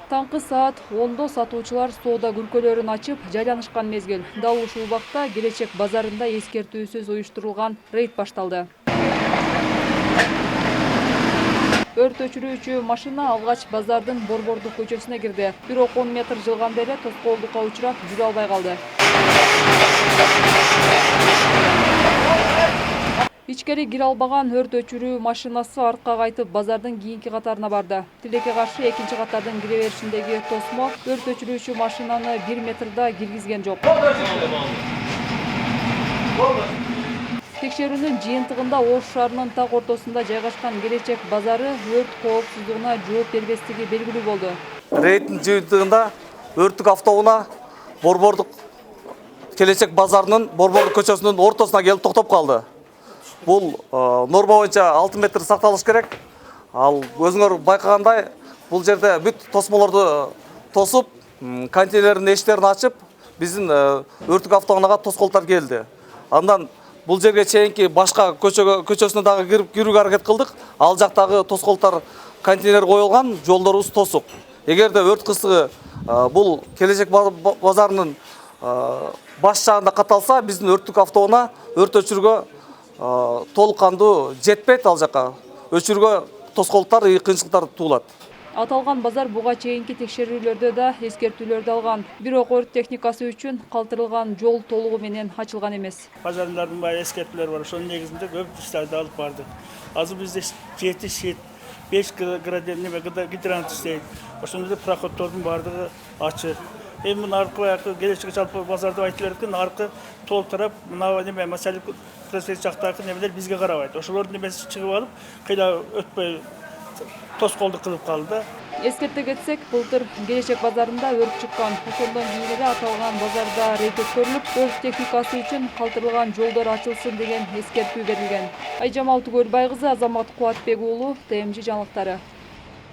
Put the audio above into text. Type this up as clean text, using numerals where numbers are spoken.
Таңкы саат 10-до сатуучулар соода күркөлөрүн ачып жайланышкан мезгил. Дал ушул убакта Келечек базарында эскертүүсүз уюштурулган рейд башталды. Өрт өчүрүүчү машина алгач базардын Борбордук көчөсүнө кирди. Бирок 10 метр жылганда эле тоскоолдукка учурап жүрө албай калды. Ичкери кире албаган өрт өчүрүү машинасы артка кайтып базардын кийинки катарына барды. Тилекке каршы экинчи катардын кире беришиндеги тосмо өрт өчүрүүчү машинаны 1 метрда киргизген жок. Текшерүүнүн жыйынтыгында Ош шаарынын так ортосунда жайгашкан Келечек базары өрт коопсуздугуна жооп бербестиги белгилүү болду. Рейдтин жыйынтыгында өрттүк автоунаа Борбордук Келечек базарынын Борбордук көчөсүнүн ортосуна келип токтоп калды. Бул норма боюнча 6 метр сакталыш керек. Ал өзүңөр байкагандай, бул жерде бүт тосмолорду тосуп, контейнердин эшиктерин ачып, биздин өрттүк автоунаага тоскоолдор келди. Андан бул жерге чейинки башка көчөсүнө дагы кирүүгө аракет кылдык. Ал жактагы тоскоолдор контейнер коюлган, жолдорубуз тосук. Эгерде өрт кысыгы бул Келечек базарынын баш жагында катталса, биздин өрттүк автоунаа өрт өчүрүүгө толук кандуу жетпейт, ал жака өчүрүүгө тоскоолдор, кыйынчылыктар туулат. Аталган базар буга чейинки текшерүүлөрдө да эскертүүлөрдү алган. Бирок өрт техникасы үчүн калтырылган жол толугу менен ачылган эмес. Базарлардын баары эскертүүлөр бар. Ошонун негизинде көп иштерди алып бардык. Азыр бизде 7-5 градус гидрант иштейт. Ошондо проходтордун баардыгы ачык. Эми мына аркы Келечек жалпы базарда айтылып экен, аркы толук тарап мына неме маселе проспект жактагы немелер бизге карабайт. Ошолордун немеси чыгып алып, кыйла өтпөй тоскоолдук кылып калды. Эскерте кетсек, былтыр Келечек базарында өрт чыккан. Ошондон кийин эле аталган базарда рейд өткөрүлүп, өрт техникасы үчүн калтырылган жолдор ачылсын деген эскертүү берилген. Айжамал Түгөлбай кызы, Азамат Кубатбек уулу, ТМЖ жаңылыктары.